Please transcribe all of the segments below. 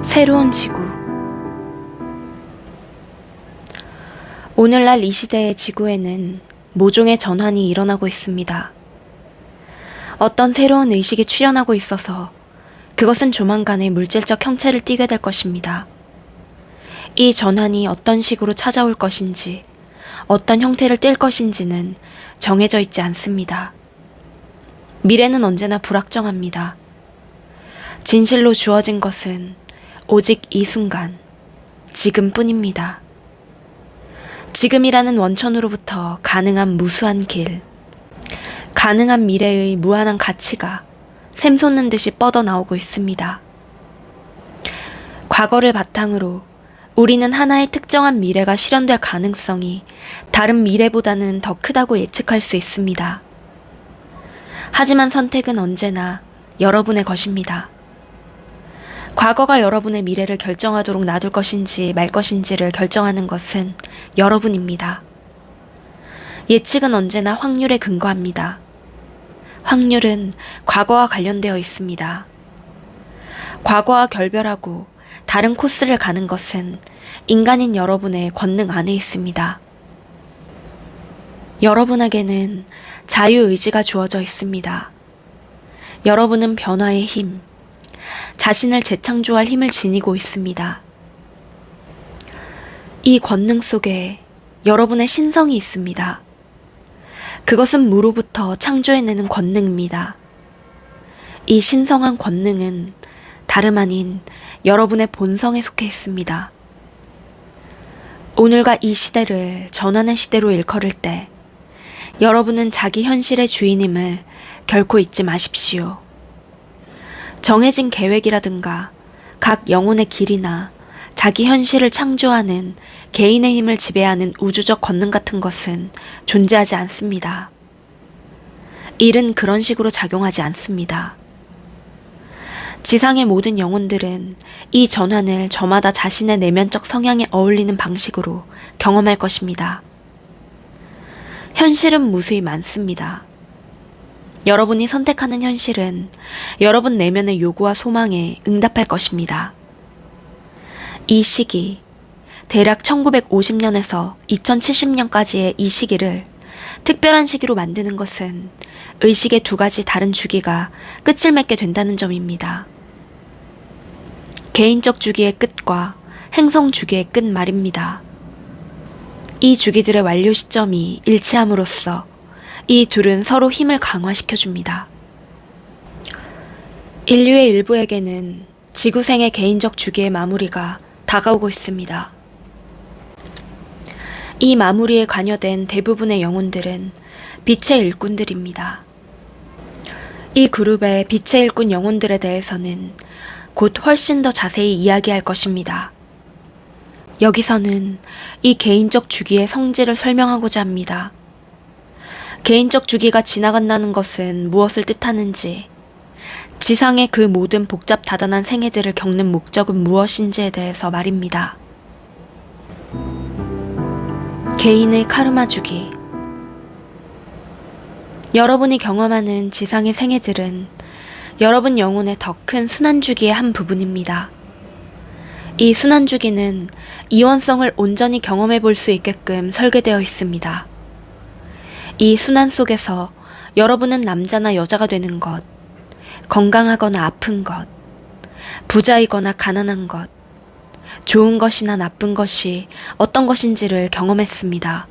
새로운 지구. 오늘날 이 시대의 지구에는 모종의 전환이 일어나고 있습니다. 어떤 새로운 의식이 출현하고 있어서 그것은 조만간에 물질적 형체를 띠게 될 것입니다. 이 전환이 어떤 식으로 찾아올 것인지, 어떤 형태를 띨 것인지는 정해져 있지 않습니다. 미래는 언제나 불확정합니다. 진실로 주어진 것은 오직 이 순간, 지금뿐입니다. 지금이라는 원천으로부터 가능한 무수한 길, 가능한 미래의 무한한 가치가 샘솟는 듯이 뻗어나오고 있습니다. 과거를 바탕으로 우리는 하나의 특정한 미래가 실현될 가능성이 다른 미래보다는 더 크다고 예측할 수 있습니다. 하지만 선택은 언제나 여러분의 것입니다. 과거가 여러분의 미래를 결정하도록 놔둘 것인지 말 것인지를 결정하는 것은 여러분입니다. 예측은 언제나 확률에 근거합니다. 확률은 과거와 관련되어 있습니다. 과거와 결별하고 다른 코스를 가는 것은 인간인 여러분의 권능 안에 있습니다. 여러분에게는 자유의지가 주어져 있습니다. 여러분은 변화의 힘, 자신을 재창조할 힘을 지니고 있습니다. 이 권능 속에 여러분의 신성이 있습니다. 그것은 무로부터 창조해내는 권능입니다. 이 신성한 권능은 다름 아닌 여러분의 본성에 속해 있습니다. 오늘과 이 시대를 전환의 시대로 일컬을 때 여러분은 자기 현실의 주인임을 결코 잊지 마십시오. 정해진 계획이라든가 각 영혼의 길이나 자기 현실을 창조하는 개인의 힘을 지배하는 우주적 권능 같은 것은 존재하지 않습니다. 일은 그런 식으로 작용하지 않습니다. 지상의 모든 영혼들은 이 전환을 저마다 자신의 내면적 성향에 어울리는 방식으로 경험할 것입니다. 현실은 무수히 많습니다. 여러분이 선택하는 현실은 여러분 내면의 요구와 소망에 응답할 것입니다. 이 시기, 대략 1950년에서 2070년까지의 이 시기를 특별한 시기로 만드는 것은 의식의 두 가지 다른 주기가 끝을 맺게 된다는 점입니다. 개인적 주기의 끝과 행성 주기의 끝 말입니다. 이 주기들의 완료 시점이 일치함으로써 이 둘은 서로 힘을 강화시켜줍니다. 인류의 일부에게는 지구생의 개인적 주기의 마무리가 다가오고 있습니다. 이 마무리에 관여된 대부분의 영혼들은 빛의 일꾼들입니다. 이 그룹의 빛의 일꾼 영혼들에 대해서는 곧 훨씬 더 자세히 이야기할 것입니다. 여기서는 이 개인적 주기의 성질을 설명하고자 합니다. 개인적 주기가 지나간다는 것은 무엇을 뜻하는지, 지상의 그 모든 복잡 다단한 생애들을 겪는 목적은 무엇인지에 대해서 말입니다. 개인의 카르마 주기. 여러분이 경험하는 지상의 생애들은 여러분 영혼의 더 큰 순환 주기의 한 부분입니다. 이 순환 주기는 이원성을 온전히 경험해 볼 수 있게끔 설계되어 있습니다. 이 순환 속에서 여러분은 남자나 여자가 되는 것, 건강하거나 아픈 것, 부자이거나 가난한 것, 좋은 것이나 나쁜 것이 어떤 것인지를 경험했습니다.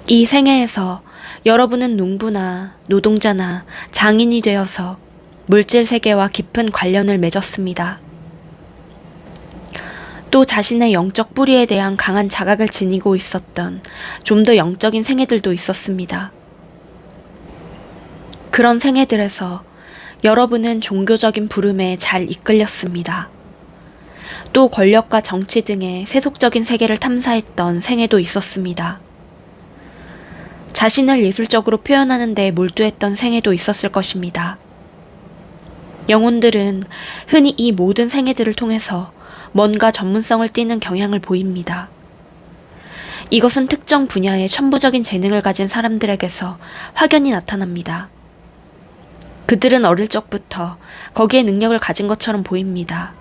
이 생애에서 여러분은 농부나 노동자나 장인이 되어서 물질 세계와 깊은 관련을 맺었습니다. 또 자신의 영적 뿌리에 대한 강한 자각을 지니고 있었던 좀 더 영적인 생애들도 있었습니다. 그런 생애들에서 여러분은 종교적인 부름에 잘 이끌렸습니다. 또 권력과 정치 등의 세속적인 세계를 탐사했던 생애도 있었습니다. 자신을 예술적으로 표현하는 데 몰두했던 생애도 있었을 것입니다. 영혼들은 흔히 이 모든 생애들을 통해서 뭔가 전문성을 띠는 경향을 보입니다. 이것은 특정 분야의 천부적인 재능을 가진 사람들에게서 확연히 나타납니다. 그들은 어릴 적부터 거기에 능력을 가진 것처럼 보입니다.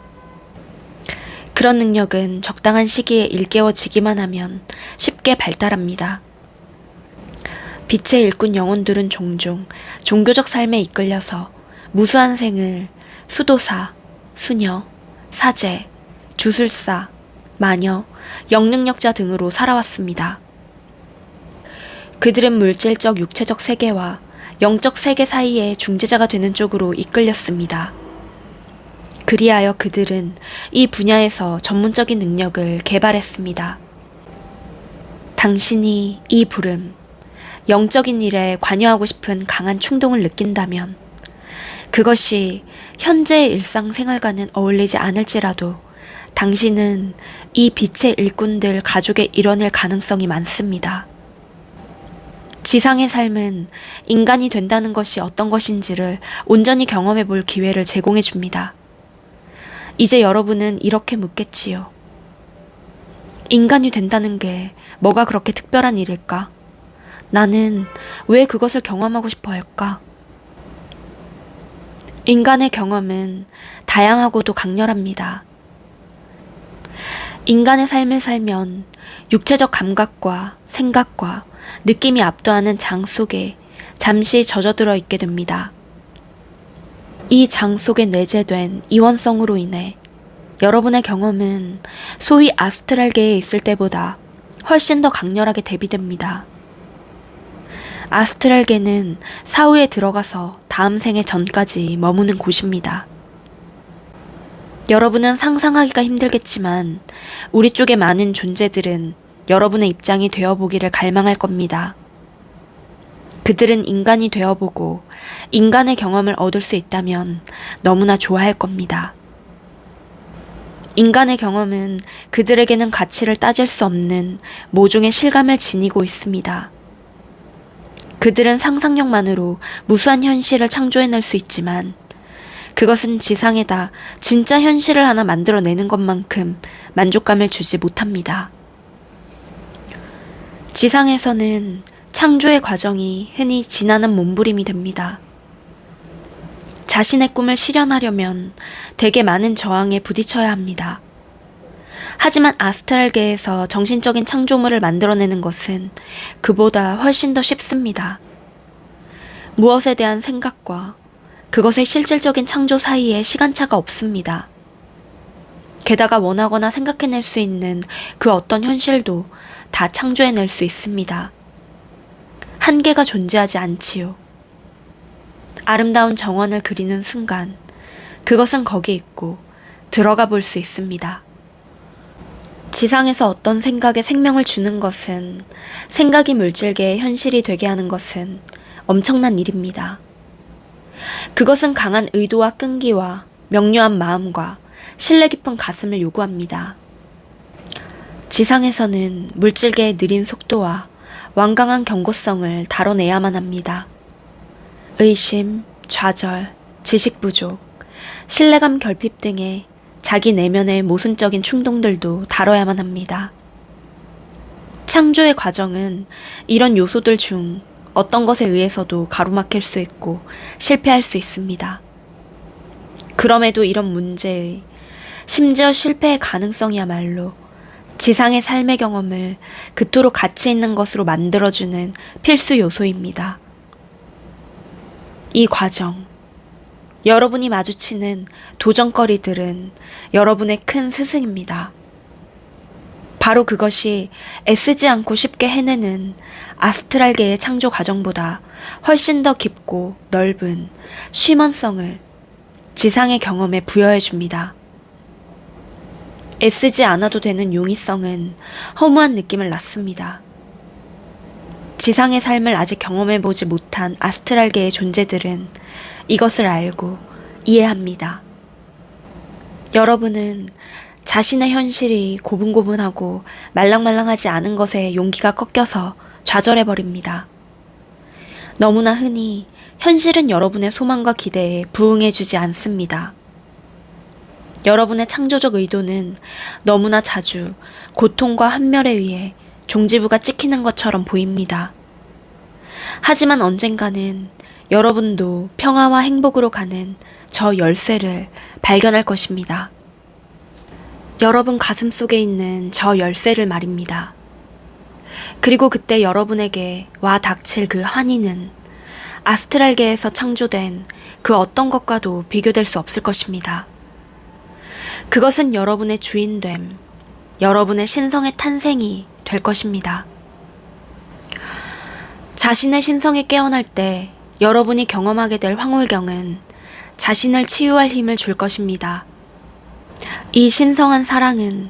그런 능력은 적당한 시기에 일깨워지기만 하면 쉽게 발달합니다. 빛의 일꾼 영혼들은 종종 종교적 삶에 이끌려서 무수한 생을 수도사, 수녀, 사제, 주술사, 마녀, 영능력자 등으로 살아왔습니다. 그들은 물질적 육체적 세계와 영적 세계 사이의 중재자가 되는 쪽으로 이끌렸습니다. 그리하여 그들은 이 분야에서 전문적인 능력을 개발했습니다. 당신이 이 부름, 영적인 일에 관여하고 싶은 강한 충동을 느낀다면 그것이 현재의 일상생활과는 어울리지 않을지라도 당신은 이 빛의 일꾼들 가족의 일원일 가능성이 많습니다. 지상의 삶은 인간이 된다는 것이 어떤 것인지를 온전히 경험해 볼 기회를 제공해 줍니다. 이제 여러분은 이렇게 묻겠지요. 인간이 된다는 게 뭐가 그렇게 특별한 일일까? 나는 왜 그것을 경험하고 싶어 할까? 인간의 경험은 다양하고도 강렬합니다. 인간의 삶을 살면 육체적 감각과 생각과 느낌이 압도하는 장 속에 잠시 젖어들어 있게 됩니다. 이 장 속에 내재된 이원성으로 인해 여러분의 경험은 소위 아스트랄계에 있을 때보다 훨씬 더 강렬하게 대비됩니다. 아스트랄계는 사후에 들어가서 다음 생의 전까지 머무는 곳입니다. 여러분은 상상하기가 힘들겠지만 우리 쪽의 많은 존재들은 여러분의 입장이 되어보기를 갈망할 겁니다. 그들은 인간이 되어보고 인간의 경험을 얻을 수 있다면 너무나 좋아할 겁니다. 인간의 경험은 그들에게는 가치를 따질 수 없는 모종의 실감을 지니고 있습니다. 그들은 상상력만으로 무수한 현실을 창조해낼 수 있지만 그것은 지상에다 진짜 현실을 하나 만들어내는 것만큼 만족감을 주지 못합니다. 지상에서는 창조의 과정이 흔히 지난한 몸부림이 됩니다. 자신의 꿈을 실현하려면 되게 많은 저항에 부딪혀야 합니다. 하지만 아스트랄계에서 정신적인 창조물을 만들어내는 것은 그보다 훨씬 더 쉽습니다. 무엇에 대한 생각과 그것의 실질적인 창조 사이에 시간차가 없습니다. 게다가 원하거나 생각해낼 수 있는 그 어떤 현실도 다 창조해낼 수 있습니다. 한계가 존재하지 않지요. 아름다운 정원을 그리는 순간 그것은 거기 있고 들어가 볼 수 있습니다. 지상에서 어떤 생각에 생명을 주는 것은 생각이 물질계의 현실이 되게 하는 것은 엄청난 일입니다. 그것은 강한 의도와 끈기와 명료한 마음과 신뢰 깊은 가슴을 요구합니다. 지상에서는 물질계의 느린 속도와 완강한 경고성을 다뤄내야만 합니다. 의심, 좌절, 지식 부족, 신뢰감 결핍 등의 자기 내면의 모순적인 충동들도 다뤄야만 합니다. 창조의 과정은 이런 요소들 중 어떤 것에 의해서도 가로막힐 수 있고 실패할 수 있습니다. 그럼에도 이런 문제의 심지어 실패의 가능성이야말로 지상의 삶의 경험을 그토록 가치 있는 것으로 만들어주는 필수 요소입니다. 이 과정, 여러분이 마주치는 도전거리들은 여러분의 큰 스승입니다. 바로 그것이 애쓰지 않고 쉽게 해내는 아스트랄계의 창조 과정보다 훨씬 더 깊고 넓은 쉬먼성을 지상의 경험에 부여해 줍니다. 애쓰지 않아도 되는 용이성은 허무한 느낌을 낳습니다. 지상의 삶을 아직 경험해보지 못한 아스트랄계의 존재들은 이것을 알고 이해합니다. 여러분은 자신의 현실이 고분고분하고 말랑말랑하지 않은 것에 용기가 꺾여서 좌절해버립니다. 너무나 흔히 현실은 여러분의 소망과 기대에 부응해주지 않습니다. 여러분의 창조적 의도는 너무나 자주 고통과 한멸에 의해 종지부가 찍히는 것처럼 보입니다. 하지만 언젠가는 여러분도 평화와 행복으로 가는 저 열쇠를 발견할 것입니다. 여러분 가슴 속에 있는 저 열쇠를 말입니다. 그리고 그때 여러분에게 와 닥칠 그 환희는 아스트랄계에서 창조된 그 어떤 것과도 비교될 수 없을 것입니다. 그것은 여러분의 주인됨, 여러분의 신성의 탄생이 될 것입니다. 자신의 신성에 깨어날 때 여러분이 경험하게 될 황홀경은 자신을 치유할 힘을 줄 것입니다. 이 신성한 사랑은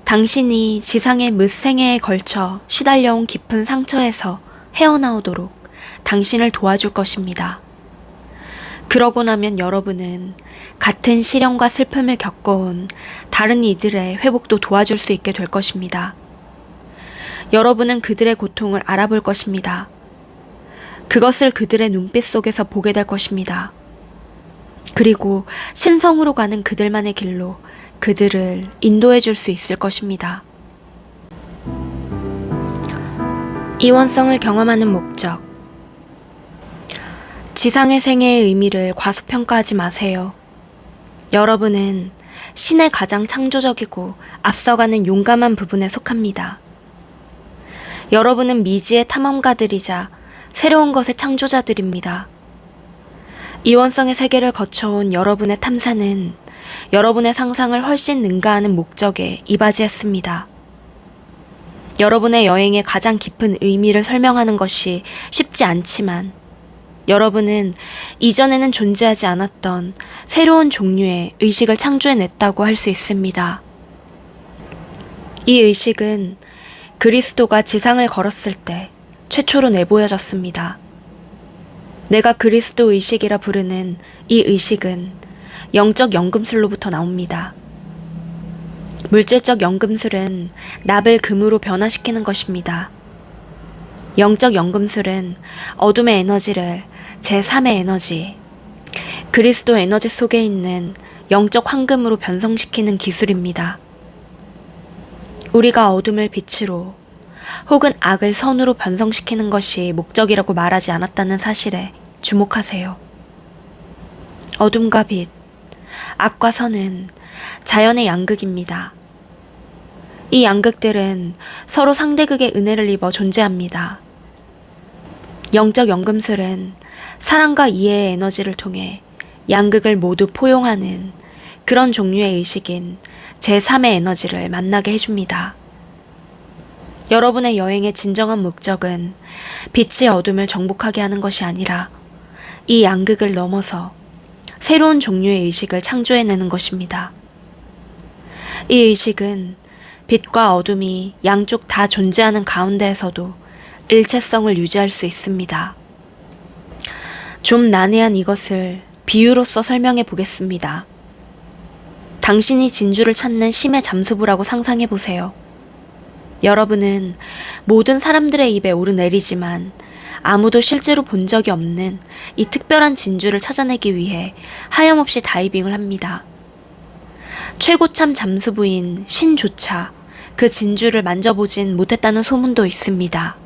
당신이 지상의 뭇생애에 걸쳐 시달려온 깊은 상처에서 헤어나오도록 당신을 도와줄 것입니다. 그러고 나면 여러분은 같은 시련과 슬픔을 겪어온 다른 이들의 회복도 도와줄 수 있게 될 것입니다. 여러분은 그들의 고통을 알아볼 것입니다. 그것을 그들의 눈빛 속에서 보게 될 것입니다. 그리고 신성으로 가는 그들만의 길로 그들을 인도해 줄 수 있을 것입니다. 이원성을 경험하는 목적. 지상의 생애의 의미를 과소평가하지 마세요. 여러분은 신의 가장 창조적이고 앞서가는 용감한 부분에 속합니다. 여러분은 미지의 탐험가들이자 새로운 것의 창조자들입니다. 이원성의 세계를 거쳐온 여러분의 탐사는 여러분의 상상을 훨씬 능가하는 목적에 이바지했습니다. 여러분의 여행의 가장 깊은 의미를 설명하는 것이 쉽지 않지만 여러분은 이전에는 존재하지 않았던 새로운 종류의 의식을 창조해냈다고 할 수 있습니다. 이 의식은 그리스도가 지상을 걸었을 때 최초로 내보여졌습니다. 내가 그리스도 의식이라 부르는 이 의식은 영적 연금술로부터 나옵니다. 물질적 연금술은 납을 금으로 변화시키는 것입니다. 영적 연금술은 어둠의 에너지를 제3의 에너지, 그리스도 에너지 속에 있는 영적 황금으로 변성시키는 기술입니다. 우리가 어둠을 빛으로 혹은 악을 선으로 변성시키는 것이 목적이라고 말하지 않았다는 사실에 주목하세요. 어둠과 빛, 악과 선은 자연의 양극입니다. 이 양극들은 서로 상대극의 은혜를 입어 존재합니다. 영적 연금술은 사랑과 이해의 에너지를 통해 양극을 모두 포용하는 그런 종류의 의식인 제3의 에너지를 만나게 해줍니다. 여러분의 여행의 진정한 목적은 빛이 어둠을 정복하게 하는 것이 아니라 이 양극을 넘어서 새로운 종류의 의식을 창조해내는 것입니다. 이 의식은 빛과 어둠이 양쪽 다 존재하는 가운데에서도 일체성을 유지할 수 있습니다. 좀 난해한 이것을 비유로서 설명해 보겠습니다. 당신이 진주를 찾는 심해 잠수부라고 상상해 보세요. 여러분은 모든 사람들의 입에 오르내리지만 아무도 실제로 본 적이 없는 이 특별한 진주를 찾아내기 위해 하염없이 다이빙을 합니다. 최고참 잠수부인 신조차 그 진주를 만져보진 못했다는 소문도 있습니다.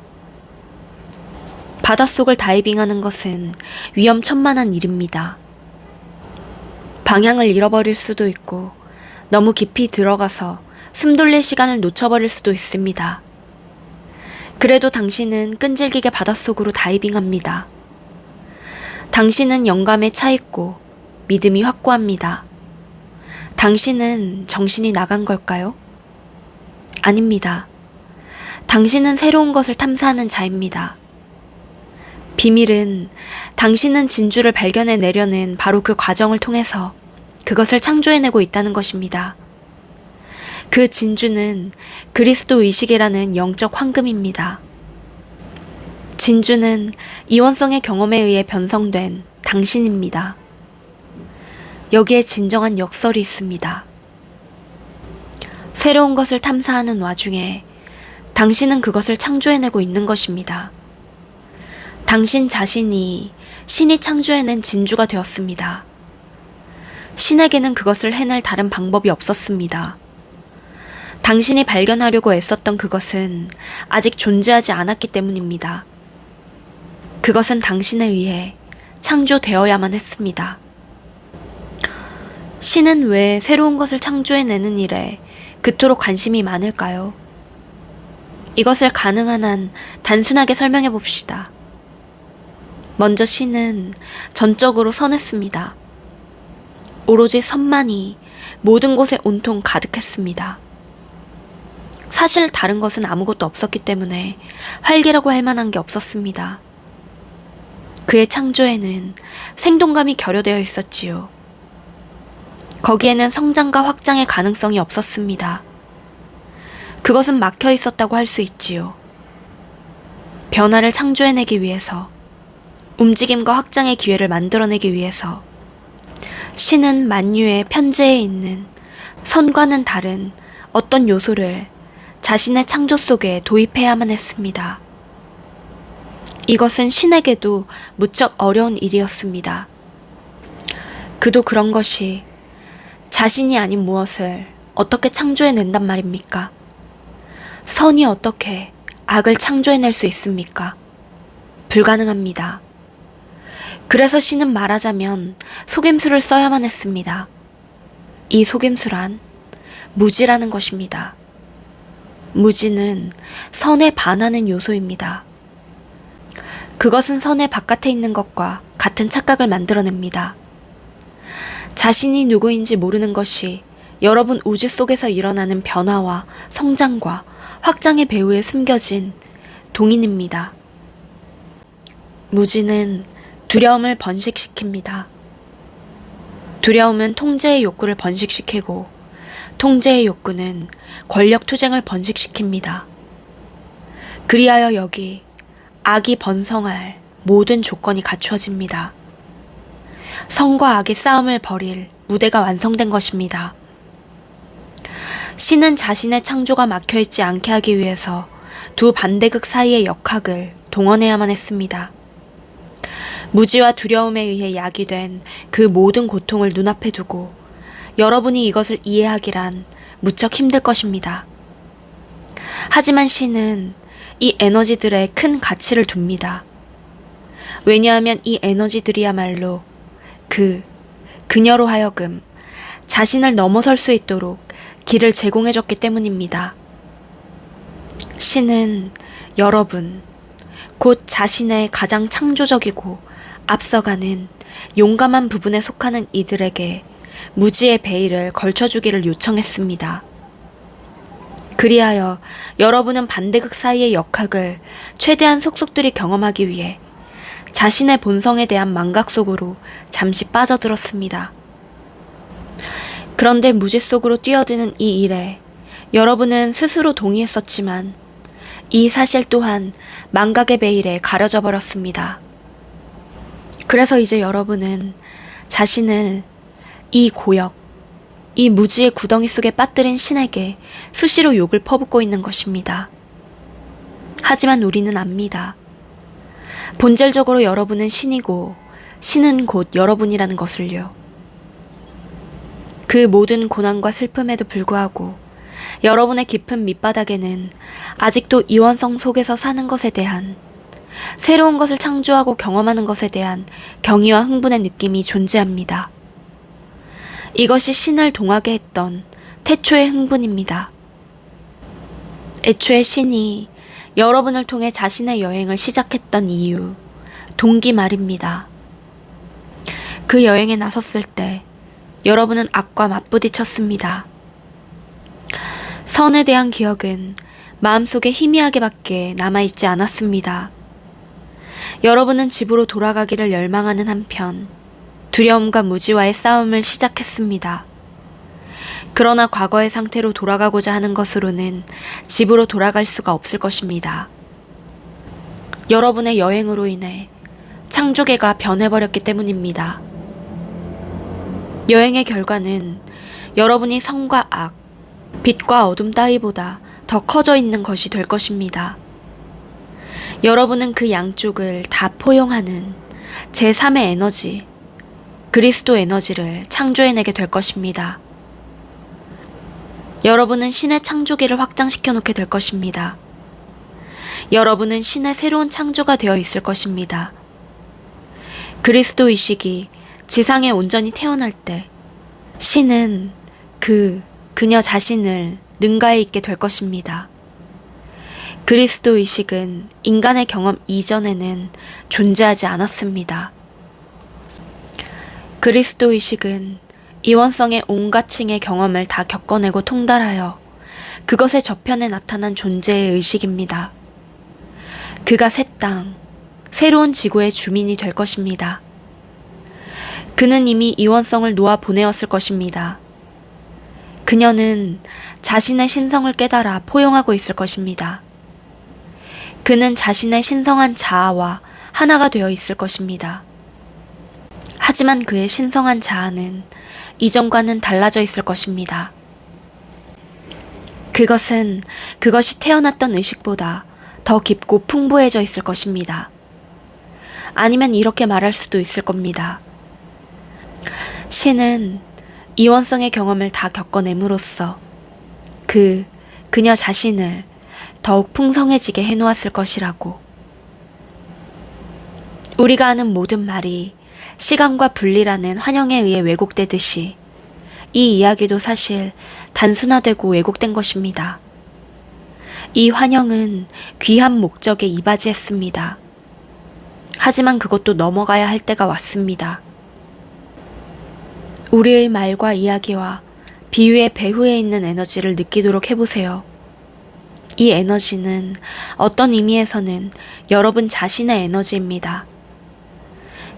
바닷속을 다이빙하는 것은 위험천만한 일입니다. 방향을 잃어버릴 수도 있고 너무 깊이 들어가서 숨 돌릴 시간을 놓쳐버릴 수도 있습니다. 그래도 당신은 끈질기게 바닷속으로 다이빙합니다. 당신은 영감에 차있고 믿음이 확고합니다. 당신은 정신이 나간 걸까요? 아닙니다. 당신은 새로운 것을 탐사하는 자입니다. 비밀은 당신은 진주를 발견해내려는 바로 그 과정을 통해서 그것을 창조해내고 있다는 것입니다. 그 진주는 그리스도 의식이라는 영적 황금입니다. 진주는 이원성의 경험에 의해 변성된 당신입니다. 여기에 진정한 역설이 있습니다. 새로운 것을 탐사하는 와중에 당신은 그것을 창조해내고 있는 것입니다. 당신 자신이 신이 창조해낸 진주가 되었습니다. 신에게는 그것을 해낼 다른 방법이 없었습니다. 당신이 발견하려고 애썼던 그것은 아직 존재하지 않았기 때문입니다. 그것은 당신에 의해 창조되어야만 했습니다. 신은 왜 새로운 것을 창조해내는 일에 그토록 관심이 많을까요? 이것을 가능한 한 단순하게 설명해 봅시다. 먼저 신은 전적으로 선했습니다. 오로지 선만이 모든 곳에 온통 가득했습니다. 사실 다른 것은 아무것도 없었기 때문에 활기라고 할 만한 게 없었습니다. 그의 창조에는 생동감이 결여되어 있었지요. 거기에는 성장과 확장의 가능성이 없었습니다. 그것은 막혀 있었다고 할 수 있지요. 변화를 창조해내기 위해서, 움직임과 확장의 기회를 만들어내기 위해서 신은 만유의 편재에 있는 선과는 다른 어떤 요소를 자신의 창조 속에 도입해야만 했습니다. 이것은 신에게도 무척 어려운 일이었습니다. 그도 그런 것이 자신이 아닌 무엇을 어떻게 창조해낸단 말입니까? 선이 어떻게 악을 창조해낼 수 있습니까? 불가능합니다. 그래서 신은 말하자면 속임수를 써야만 했습니다. 이 속임수란 무지라는 것입니다. 무지는 선에 반하는 요소입니다. 그것은 선의 바깥에 있는 것과 같은 착각을 만들어냅니다. 자신이 누구인지 모르는 것이 여러분 우주 속에서 일어나는 변화와 성장과 확장의 배후에 숨겨진 동인입니다. 무지는 두려움을 번식시킵니다. 두려움은 통제의 욕구를 번식시키고 통제의 욕구는 권력 투쟁을 번식시킵니다. 그리하여 여기 악이 번성할 모든 조건이 갖추어집니다. 선과 악의 싸움을 벌일 무대가 완성된 것입니다. 신은 자신의 창조가 막혀있지 않게 하기 위해서 두 반대극 사이의 역학을 동원해야만 했습니다. 무지와 두려움에 의해 야기된 그 모든 고통을 눈앞에 두고 여러분이 이것을 이해하기란 무척 힘들 것입니다. 하지만 신은 이 에너지들에 큰 가치를 둡니다. 왜냐하면 이 에너지들이야말로 그녀로 하여금 자신을 넘어설 수 있도록 길을 제공해줬기 때문입니다. 신은 여러분, 곧 자신의 가장 창조적이고 앞서가는 용감한 부분에 속하는 이들에게 무지의 베일을 걸쳐주기를 요청했습니다. 그리하여 여러분은 반대극 사이의 역학을 최대한 속속들이 경험하기 위해 자신의 본성에 대한 망각 속으로 잠시 빠져들었습니다. 그런데 무지 속으로 뛰어드는 이 일에 여러분은 스스로 동의했었지만 이 사실 또한 망각의 베일에 가려져 버렸습니다. 그래서 이제 여러분은 자신을 이 고역, 이 무지의 구덩이 속에 빠뜨린 신에게 수시로 욕을 퍼붓고 있는 것입니다. 하지만 우리는 압니다. 본질적으로 여러분은 신이고 신은 곧 여러분이라는 것을요. 그 모든 고난과 슬픔에도 불구하고 여러분의 깊은 밑바닥에는 아직도 이원성 속에서 사는 것에 대한, 새로운 것을 창조하고 경험하는 것에 대한 경의와 흥분의 느낌이 존재합니다. 이것이 신을 동하게 했던 태초의 흥분입니다. 애초에 신이 여러분을 통해 자신의 여행을 시작했던 이유, 동기 말입니다. 그 여행에 나섰을 때 여러분은 악과 맞부딪혔습니다. 선에 대한 기억은 마음속에 희미하게밖에 남아있지 않았습니다. 여러분은 집으로 돌아가기를 열망하는 한편 두려움과 무지와의 싸움을 시작했습니다. 그러나 과거의 상태로 돌아가고자 하는 것으로는 집으로 돌아갈 수가 없을 것입니다. 여러분의 여행으로 인해 창조계가 변해버렸기 때문입니다. 여행의 결과는 여러분이 선과 악, 빛과 어둠 따위보다 더 커져 있는 것이 될 것입니다. 여러분은 그 양쪽을 다 포용하는 제3의 에너지, 그리스도 에너지를 창조해내게 될 것입니다. 여러분은 신의 창조기를 확장시켜 놓게 될 것입니다. 여러분은 신의 새로운 창조가 되어 있을 것입니다. 그리스도 의식이 지상에 온전히 태어날 때 신은 그녀 자신을 능가해 있게 될 것입니다. 그리스도 의식은 인간의 경험 이전에는 존재하지 않았습니다. 그리스도 의식은 이원성의 온갖 층의 경험을 다 겪어내고 통달하여 그것의 저편에 나타난 존재의 의식입니다. 그가 새 땅, 새로운 지구의 주민이 될 것입니다. 그는 이미 이원성을 놓아 보내었을 것입니다. 그녀는 자신의 신성을 깨달아 포용하고 있을 것입니다. 그는 자신의 신성한 자아와 하나가 되어 있을 것입니다. 하지만 그의 신성한 자아는 이전과는 달라져 있을 것입니다. 그것은 그것이 태어났던 의식보다 더 깊고 풍부해져 있을 것입니다. 아니면 이렇게 말할 수도 있을 겁니다. 신은 이원성의 경험을 다 겪어냄으로써 그녀 자신을 더욱 풍성해지게 해놓았을 것이라고. 우리가 아는 모든 말이 시간과 분리라는 환영에 의해 왜곡되듯이 이 이야기도 사실 단순화되고 왜곡된 것입니다. 이 환영은 귀한 목적에 이바지했습니다. 하지만 그것도 넘어가야 할 때가 왔습니다. 우리의 말과 이야기와 비유의 배후에 있는 에너지를 느끼도록 해보세요. 이 에너지는 어떤 의미에서는 여러분 자신의 에너지입니다.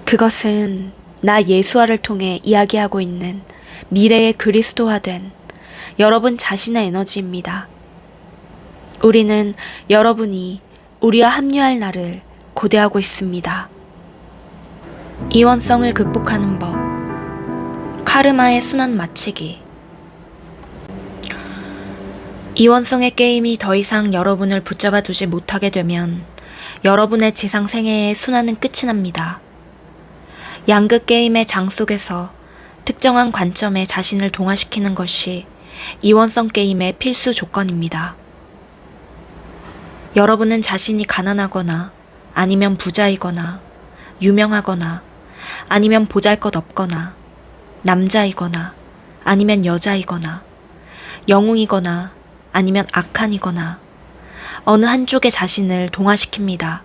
그것은 나 예수와를 통해 이야기하고 있는 미래의 그리스도화된 여러분 자신의 에너지입니다. 우리는 여러분이 우리와 합류할 날을 고대하고 있습니다. 이원성을 극복하는 법, 카르마의 순환 마치기. 이원성의 게임이 더 이상 여러분을 붙잡아 두지 못하게 되면 여러분의 지상 생애의 순환은 끝이 납니다. 양극 게임의 장 속에서 특정한 관점에 자신을 동화시키는 것이 이원성 게임의 필수 조건입니다. 여러분은 자신이 가난하거나 아니면 부자이거나 유명하거나 아니면 보잘것없거나 남자이거나 아니면 여자이거나 영웅이거나 아니면 악한이거나 어느 한쪽에 자신을 동화시킵니다.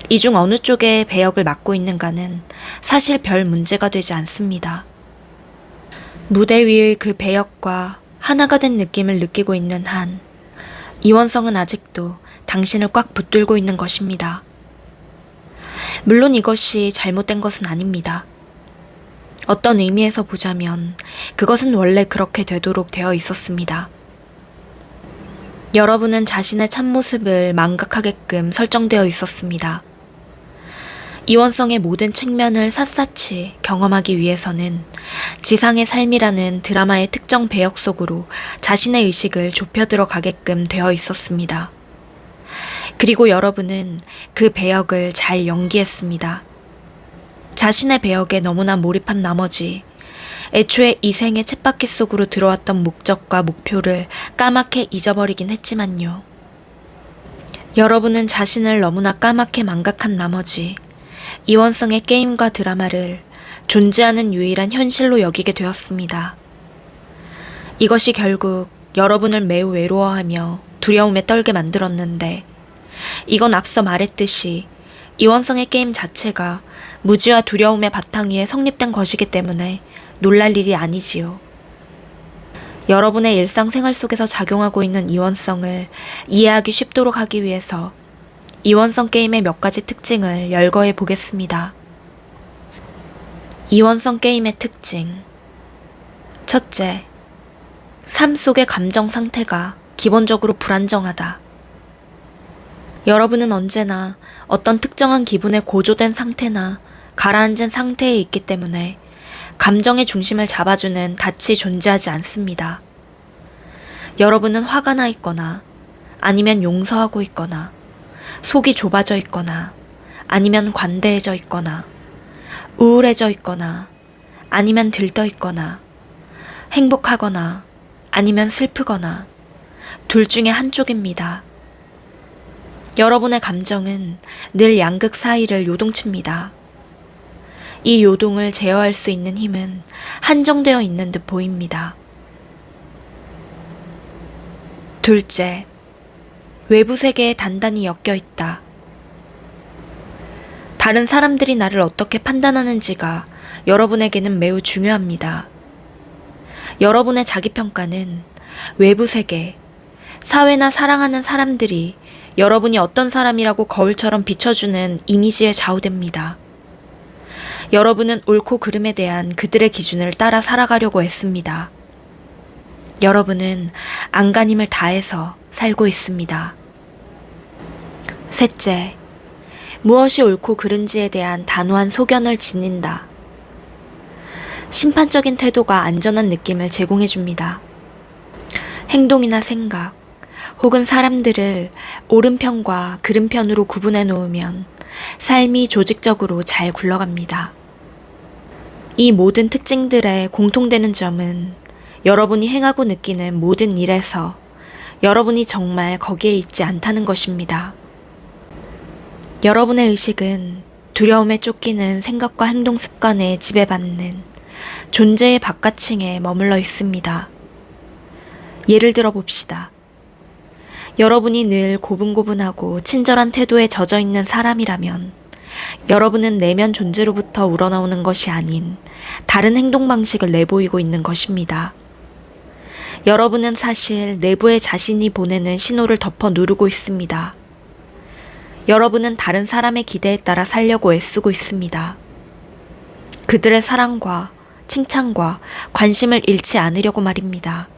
이 중 어느 쪽의 배역을 맡고 있는가는 사실 별 문제가 되지 않습니다. 무대 위의 그 배역과 하나가 된 느낌을 느끼고 있는 한 이원성은 아직도 당신을 꽉 붙들고 있는 것입니다. 물론 이것이 잘못된 것은 아닙니다. 어떤 의미에서 보자면 그것은 원래 그렇게 되도록 되어 있었습니다. 여러분은 자신의 참모습을 망각하게끔 설정되어 있었습니다. 이원성의 모든 측면을 샅샅이 경험하기 위해서는 지상의 삶이라는 드라마의 특정 배역 속으로 자신의 의식을 좁혀 들어가게끔 되어 있었습니다. 그리고 여러분은 그 배역을 잘 연기했습니다. 자신의 배역에 너무나 몰입한 나머지 애초에 이 생의 쳇바퀴 속으로 들어왔던 목적과 목표를 까맣게 잊어버리긴 했지만요. 여러분은 자신을 너무나 까맣게 망각한 나머지 이원성의 게임과 드라마를 존재하는 유일한 현실로 여기게 되었습니다. 이것이 결국 여러분을 매우 외로워하며 두려움에 떨게 만들었는데 이건 앞서 말했듯이 이원성의 게임 자체가 무지와 두려움의 바탕 위에 성립된 것이기 때문에 놀랄 일이 아니지요. 여러분의 일상생활 속에서 작용하고 있는 이원성을 이해하기 쉽도록 하기 위해서 이원성 게임의 몇 가지 특징을 열거해 보겠습니다. 이원성 게임의 특징. 첫째, 삶 속의 감정 상태가 기본적으로 불안정하다. 여러분은 언제나 어떤 특정한 기분에 고조된 상태나 가라앉은 상태에 있기 때문에 감정의 중심을 잡아주는 닻이 존재하지 않습니다. 여러분은 화가 나 있거나 아니면 용서하고 있거나 속이 좁아져 있거나 아니면 관대해져 있거나 우울해져 있거나 아니면 들떠 있거나 행복하거나 아니면 슬프거나 둘 중에 한쪽입니다. 여러분의 감정은 늘 양극 사이를 요동칩니다. 이 요동을 제어할 수 있는 힘은 한정되어 있는 듯 보입니다. 둘째, 외부 세계에 단단히 엮여 있다. 다른 사람들이 나를 어떻게 판단하는지가 여러분에게는 매우 중요합니다. 여러분의 자기평가는 외부 세계, 사회나 사랑하는 사람들이 여러분이 어떤 사람이라고 거울처럼 비춰주는 이미지에 좌우됩니다. 여러분은 옳고 그름에 대한 그들의 기준을 따라 살아가려고 애씁니다. 여러분은 안간힘을 다해서 살고 있습니다. 셋째, 무엇이 옳고 그른지에 대한 단호한 소견을 지닌다. 심판적인 태도가 안전한 느낌을 제공해줍니다. 행동이나 생각, 혹은 사람들을 옳은편과 그른편으로 구분해 놓으면 삶이 조직적으로 잘 굴러갑니다. 이 모든 특징들의 공통되는 점은 여러분이 행하고 느끼는 모든 일에서 여러분이 정말 거기에 있지 않다는 것입니다. 여러분의 의식은 두려움에 쫓기는 생각과 행동 습관에 지배받는 존재의 바깥층에 머물러 있습니다. 예를 들어 봅시다. 여러분이 늘 고분고분하고 친절한 태도에 젖어 있는 사람이라면 여러분은 내면 존재로부터 우러나오는 것이 아닌 다른 행동 방식을 내보이고 있는 것입니다. 여러분은 사실 내부의 자신이 보내는 신호를 덮어 누르고 있습니다. 여러분은 다른 사람의 기대에 따라 살려고 애쓰고 있습니다. 그들의 사랑과 칭찬과 관심을 잃지 않으려고 말입니다.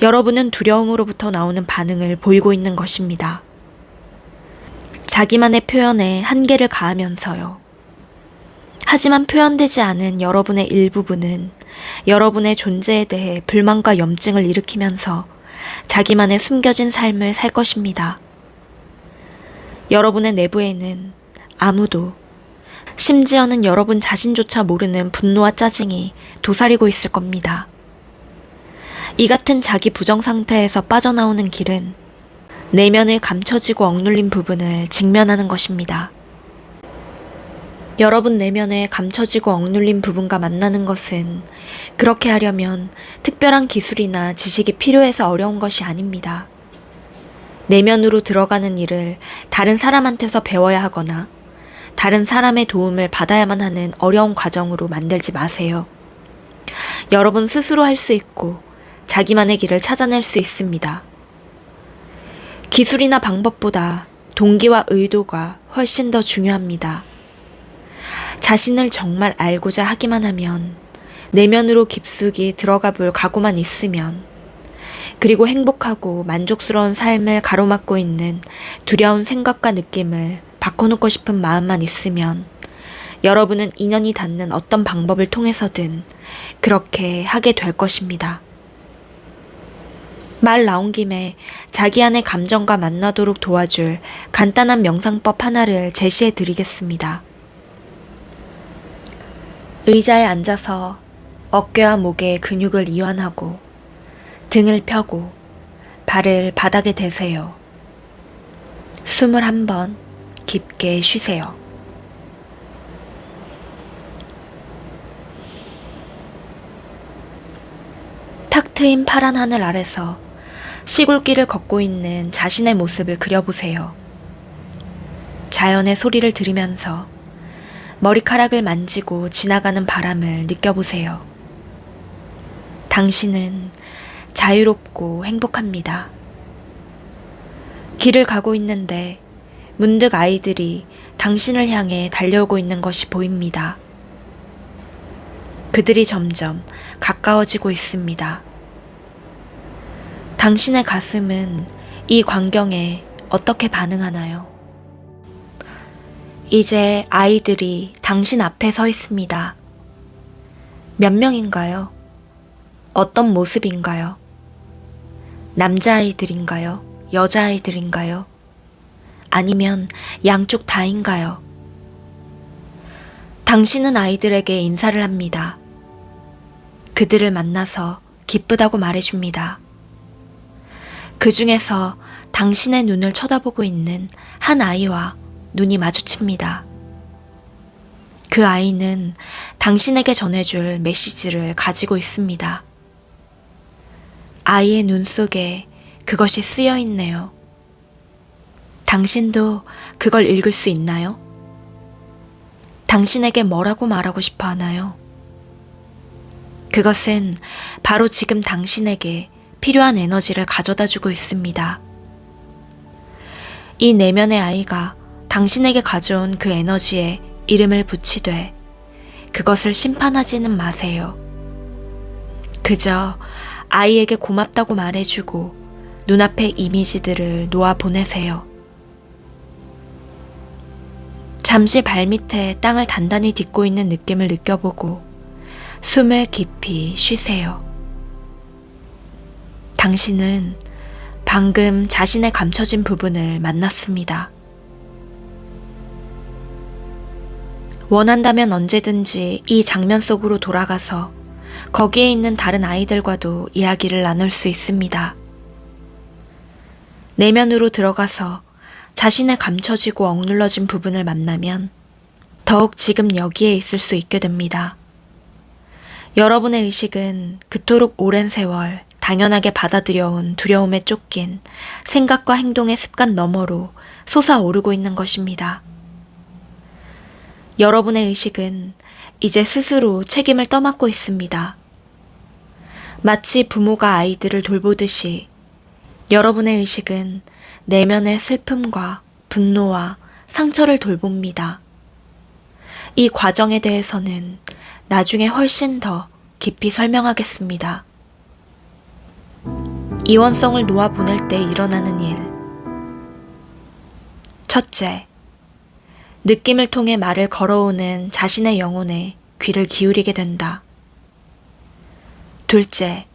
여러분은 두려움으로부터 나오는 반응을 보이고 있는 것입니다. 자기만의 표현에 한계를 가하면서요. 하지만 표현되지 않은 여러분의 일부분은 여러분의 존재에 대해 불만과 염증을 일으키면서 자기만의 숨겨진 삶을 살 것입니다. 여러분의 내부에는 아무도, 심지어는 여러분 자신조차 모르는 분노와 짜증이 도사리고 있을 겁니다. 이 같은 자기 부정 상태에서 빠져나오는 길은 내면의 감춰지고 억눌린 부분을 직면하는 것입니다. 여러분 내면의 감춰지고 억눌린 부분과 만나는 것은 그렇게 하려면 특별한 기술이나 지식이 필요해서 어려운 것이 아닙니다. 내면으로 들어가는 일을 다른 사람한테서 배워야 하거나 다른 사람의 도움을 받아야만 하는 어려운 과정으로 만들지 마세요. 여러분 스스로 할 수 있고 자기만의 길을 찾아낼 수 있습니다. 기술이나 방법보다 동기와 의도가 훨씬 더 중요합니다. 자신을 정말 알고자 하기만 하면, 내면으로 깊숙이 들어가 볼 각오만 있으면, 그리고 행복하고 만족스러운 삶을 가로막고 있는 두려운 생각과 느낌을 바꿔놓고 싶은 마음만 있으면 여러분은 인연이 닿는 어떤 방법을 통해서든 그렇게 하게 될 것입니다. 말 나온 김에 자기 안의 감정과 만나도록 도와줄 간단한 명상법 하나를 제시해 드리겠습니다. 의자에 앉아서 어깨와 목의 근육을 이완하고 등을 펴고 발을 바닥에 대세요. 숨을 한번 깊게 쉬세요. 탁 트인 파란 하늘 아래서 시골길을 걷고 있는 자신의 모습을 그려보세요. 자연의 소리를 들으면서 머리카락을 만지고 지나가는 바람을 느껴보세요. 당신은 자유롭고 행복합니다. 길을 가고 있는데 문득 아이들이 당신을 향해 달려오고 있는 것이 보입니다. 그들이 점점 가까워지고 있습니다. 당신의 가슴은 이 광경에 어떻게 반응하나요? 이제 아이들이 당신 앞에 서 있습니다. 몇 명인가요? 어떤 모습인가요? 남자아이들인가요? 여자아이들인가요? 아니면 양쪽 다인가요? 당신은 아이들에게 인사를 합니다. 그들을 만나서 기쁘다고 말해줍니다. 그 중에서 당신의 눈을 쳐다보고 있는 한 아이와 눈이 마주칩니다. 그 아이는 당신에게 전해줄 메시지를 가지고 있습니다. 아이의 눈 속에 그것이 쓰여 있네요. 당신도 그걸 읽을 수 있나요? 당신에게 뭐라고 말하고 싶어 하나요? 그것은 바로 지금 당신에게 필요한 에너지를 가져다 주고 있습니다. 이 내면의 아이가 당신에게 가져온 그 에너지에 이름을 붙이되 그것을 심판하지는 마세요. 그저 아이에게 고맙다고 말해주고 눈앞의 이미지들을 놓아 보내세요. 잠시 발밑에 땅을 단단히 딛고 있는 느낌을 느껴보고 숨을 깊이 쉬세요. 당신은 방금 자신의 감춰진 부분을 만났습니다. 원한다면 언제든지 이 장면 속으로 돌아가서 거기에 있는 다른 아이들과도 이야기를 나눌 수 있습니다. 내면으로 들어가서 자신의 감춰지고 억눌러진 부분을 만나면 더욱 지금 여기에 있을 수 있게 됩니다. 여러분의 의식은 그토록 오랜 세월 당연하게 받아들여온 두려움에 쫓긴 생각과 행동의 습관 너머로 솟아오르고 있는 것입니다. 여러분의 의식은 이제 스스로 책임을 떠맡고 있습니다. 마치 부모가 아이들을 돌보듯이 여러분의 의식은 내면의 슬픔과 분노와 상처를 돌봅니다. 이 과정에 대해서는 나중에 훨씬 더 깊이 설명하겠습니다. 이원성을 놓아보낼 때 일어나는 일. 첫째, 느낌을 통해 말을 걸어오는 자신의 영혼에 귀를 기울이게 된다. 둘째,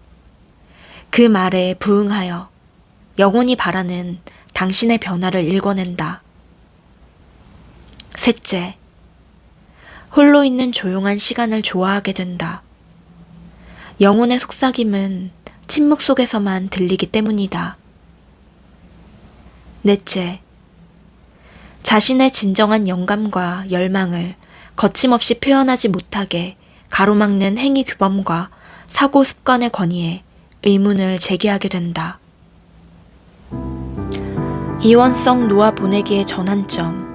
그 말에 부응하여 영혼이 바라는 당신의 변화를 읽어낸다. 셋째, 홀로 있는 조용한 시간을 좋아하게 된다. 영혼의 속삭임은 침묵 속에서만 들리기 때문이다. 넷째, 자신의 진정한 영감과 열망을 거침없이 표현하지 못하게 가로막는 행위 규범과 사고 습관의 권위에 의문을 제기하게 된다. 이원성 놓아 보내기의 전환점.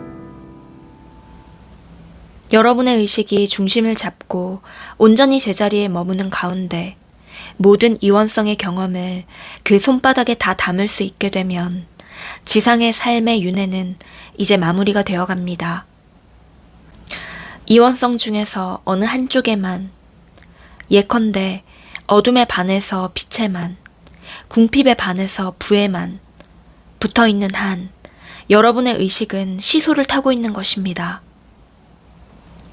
여러분의 의식이 중심을 잡고 온전히 제자리에 머무는 가운데 모든 이원성의 경험을 그 손바닥에 다 담을 수 있게 되면 지상의 삶의 윤회는 이제 마무리가 되어갑니다. 이원성 중에서 어느 한쪽에만, 예컨대 어둠에 반해서 빛에만, 궁핍에 반해서 부에만 붙어있는 한 여러분의 의식은 시소를 타고 있는 것입니다.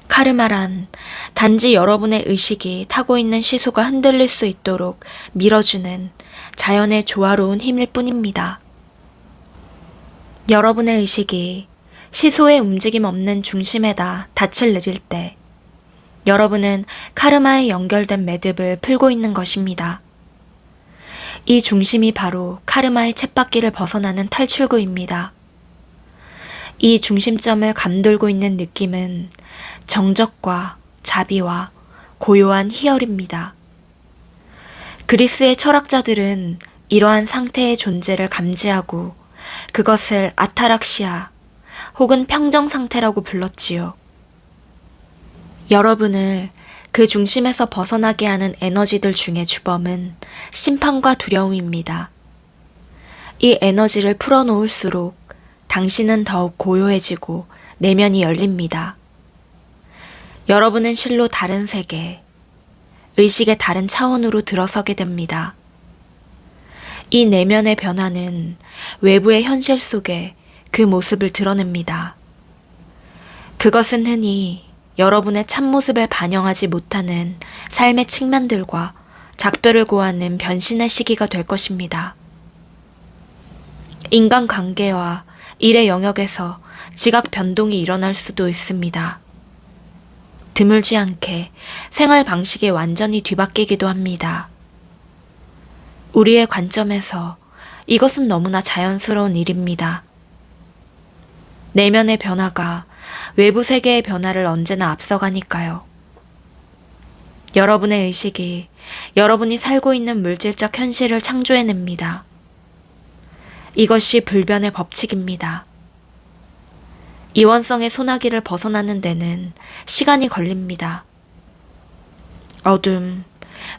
카르마란 단지 여러분의 의식이 타고 있는 시소가 흔들릴 수 있도록 밀어주는 자연의 조화로운 힘일 뿐입니다. 여러분의 의식이 시소의 움직임 없는 중심에다 닻을 내릴 때 여러분은 카르마에 연결된 매듭을 풀고 있는 것입니다. 이 중심이 바로 카르마의 쳇바퀴를 벗어나는 탈출구입니다. 이 중심점을 감돌고 있는 느낌은 정적과 자비와 고요한 희열입니다. 그리스의 철학자들은 이러한 상태의 존재를 감지하고 그것을 아타락시아 혹은 평정 상태라고 불렀지요. 여러분을 그 중심에서 벗어나게 하는 에너지들 중에 주범은 심판과 두려움입니다. 이 에너지를 풀어놓을수록 당신은 더욱 고요해지고 내면이 열립니다. 여러분은 실로 다른 세계, 의식의 다른 차원으로 들어서게 됩니다. 이 내면의 변화는 외부의 현실 속에 그 모습을 드러냅니다. 그것은 흔히 여러분의 참모습을 반영하지 못하는 삶의 측면들과 작별을 고하는 변신의 시기가 될 것입니다. 인간관계와 일의 영역에서 지각 변동이 일어날 수도 있습니다. 드물지 않게 생활 방식이 완전히 뒤바뀌기도 합니다. 우리의 관점에서 이것은 너무나 자연스러운 일입니다. 내면의 변화가 외부 세계의 변화를 언제나 앞서가니까요. 여러분의 의식이 여러분이 살고 있는 물질적 현실을 창조해냅니다. 이것이 불변의 법칙입니다. 이원성의 소나기를 벗어나는 데는 시간이 걸립니다. 어둠,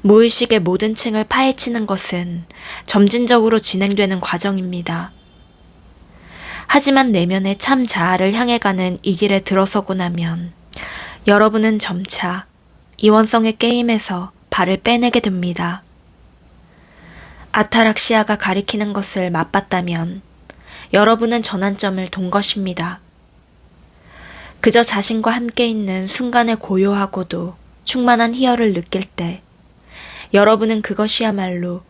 무의식의 모든 층을 파헤치는 것은 점진적으로 진행되는 과정입니다. 하지만 내면의 참 자아를 향해 가는 이 길에 들어서고 나면 여러분은 점차 이원성의 게임에서 발을 빼내게 됩니다. 아타락시아가 가리키는 것을 맛봤다면 여러분은 전환점을 돈 것입니다. 그저 자신과 함께 있는 순간의 고요하고도 충만한 희열을 느낄 때 여러분은 그것이야말로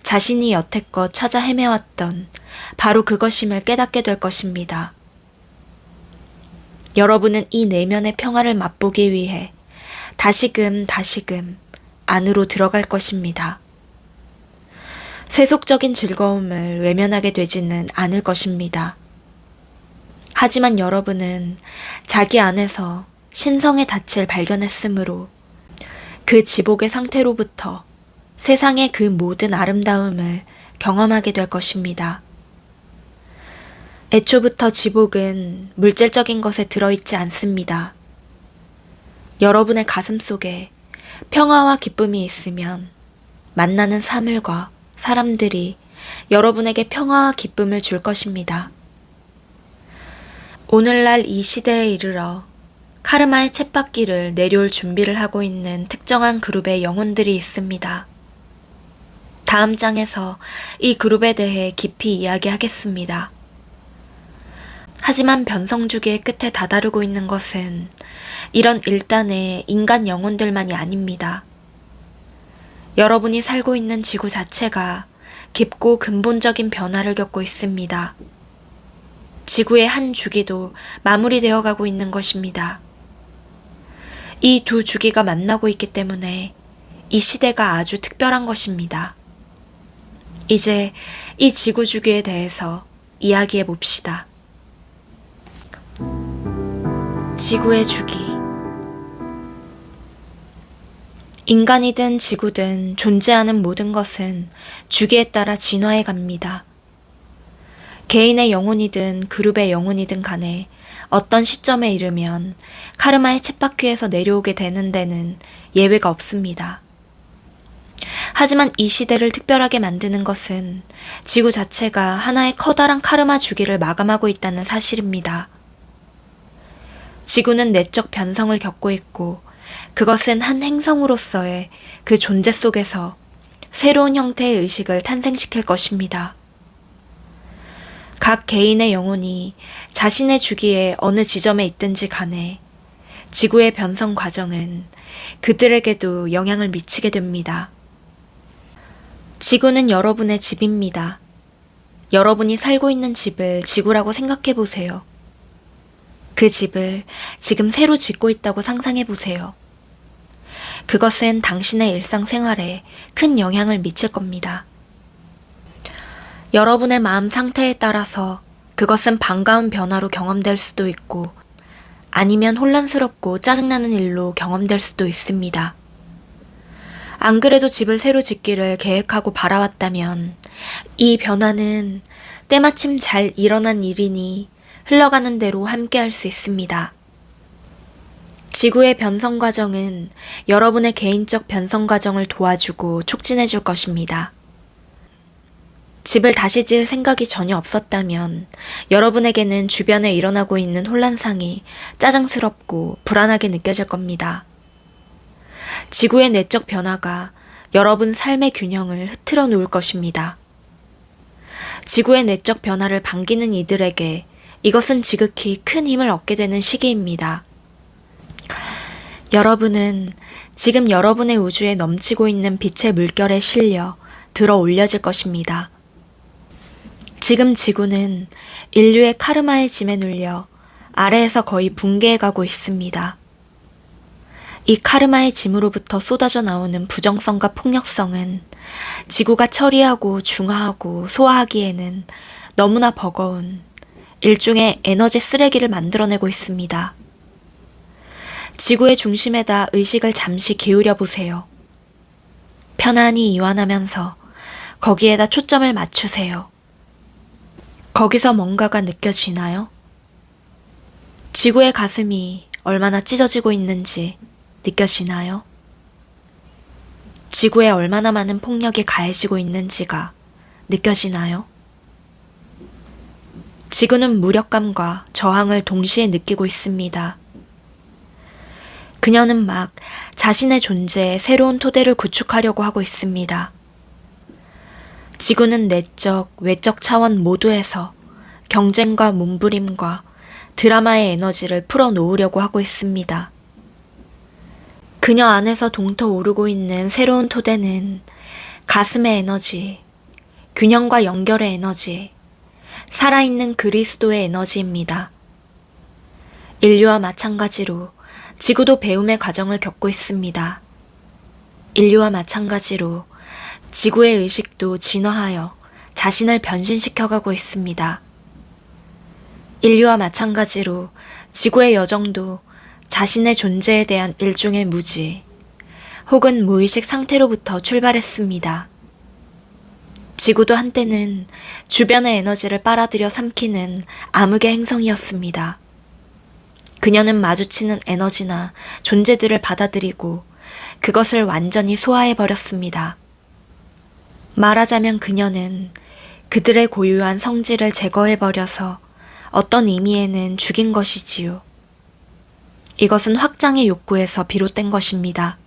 자신이 여태껏 찾아 헤매왔던 바로 그것임을 깨닫게 될 것입니다. 여러분은 이 내면의 평화를 맛보기 위해 다시금 안으로 들어갈 것입니다. 세속적인 즐거움을 외면하게 되지는 않을 것입니다. 하지만 여러분은 자기 안에서 신성의 닻을 발견했으므로 그 지복의 상태로부터 세상의 그 모든 아름다움을 경험하게 될 것입니다. 애초부터 지복은 물질적인 것에 들어있지 않습니다. 여러분의 가슴 속에 평화와 기쁨이 있으면 만나는 사물과 사람들이 여러분에게 평화와 기쁨을 줄 것입니다. 오늘날 이 시대에 이르러 카르마의 쳇바퀴를 내려올 준비를 하고 있는 특정한 그룹의 영혼들이 있습니다. 다음 장에서 이 그룹에 대해 깊이 이야기하겠습니다. 하지만 변성주기의 끝에 다다르고 있는 것은 이런 일단의 인간 영혼들만이 아닙니다. 여러분이 살고 있는 지구 자체가 깊고 근본적인 변화를 겪고 있습니다. 지구의 한 주기도 마무리되어 가고 있는 것입니다. 이 두 주기가 만나고 있기 때문에 이 시대가 아주 특별한 것입니다. 이제 이 지구 주기에 대해서 이야기해 봅시다. 지구의 주기. 인간이든 지구든 존재하는 모든 것은 주기에 따라 진화해 갑니다. 개인의 영혼이든 그룹의 영혼이든 간에 어떤 시점에 이르면 카르마의 쳇바퀴에서 내려오게 되는 데는 예외가 없습니다. 하지만 이 시대를 특별하게 만드는 것은 지구 자체가 하나의 커다란 카르마 주기를 마감하고 있다는 사실입니다. 지구는 내적 변성을 겪고 있고 그것은 한 행성으로서의 그 존재 속에서 새로운 형태의 의식을 탄생시킬 것입니다. 각 개인의 영혼이 자신의 주기에 어느 지점에 있든지 간에 지구의 변성 과정은 그들에게도 영향을 미치게 됩니다. 지구는 여러분의 집입니다. 여러분이 살고 있는 집을 지구라고 생각해 보세요. 그 집을 지금 새로 짓고 있다고 상상해 보세요. 그것은 당신의 일상생활에 큰 영향을 미칠 겁니다. 여러분의 마음 상태에 따라서 그것은 반가운 변화로 경험될 수도 있고 아니면 혼란스럽고 짜증나는 일로 경험될 수도 있습니다. 안 그래도 집을 새로 짓기를 계획하고 바라왔다면 이 변화는 때마침 잘 일어난 일이니 흘러가는 대로 함께 할 수 있습니다. 지구의 변성 과정은 여러분의 개인적 변성 과정을 도와주고 촉진해 줄 것입니다. 집을 다시 지을 생각이 전혀 없었다면 여러분에게는 주변에 일어나고 있는 혼란상이 짜증스럽고 불안하게 느껴질 겁니다. 지구의 내적 변화가 여러분 삶의 균형을 흐트러 놓을 것입니다. 지구의 내적 변화를 반기는 이들에게 이것은 지극히 큰 힘을 얻게 되는 시기입니다. 여러분은 지금 여러분의 우주에 넘치고 있는 빛의 물결에 실려 들어 올려질 것입니다. 지금 지구는 인류의 카르마의 짐에 눌려 아래에서 거의 붕괴해가고 있습니다. 이 카르마의 짐으로부터 쏟아져 나오는 부정성과 폭력성은 지구가 처리하고 중화하고 소화하기에는 너무나 버거운 일종의 에너지 쓰레기를 만들어내고 있습니다. 지구의 중심에다 의식을 잠시 기울여 보세요. 편안히 이완하면서 거기에다 초점을 맞추세요. 거기서 뭔가가 느껴지나요? 지구의 가슴이 얼마나 찢어지고 있는지 느껴지나요? 지구에 얼마나 많은 폭력이 가해지고 있는지가 느껴지나요? 지구는 무력감과 저항을 동시에 느끼고 있습니다. 그녀는 막 자신의 존재에 새로운 토대를 구축하려고 하고 있습니다. 지구는 내적, 외적 차원 모두에서 경쟁과 몸부림과 드라마의 에너지를 풀어놓으려고 하고 있습니다. 그녀 안에서 동터오르고 있는 새로운 토대는 가슴의 에너지, 균형과 연결의 에너지, 살아있는 그리스도의 에너지입니다. 인류와 마찬가지로 지구도 배움의 과정을 겪고 있습니다. 인류와 마찬가지로 지구의 의식도 진화하여 자신을 변신시켜가고 있습니다. 인류와 마찬가지로 지구의 여정도 자신의 존재에 대한 일종의 무지 혹은 무의식 상태로부터 출발했습니다. 지구도 한때는 주변의 에너지를 빨아들여 삼키는 암흑의 행성이었습니다. 그녀는 마주치는 에너지나 존재들을 받아들이고 그것을 완전히 소화해버렸습니다. 말하자면 그녀는 그들의 고유한 성질을 제거해버려서 어떤 의미에는 죽인 것이지요. 이것은 확장의 욕구에서 비롯된 것입니다.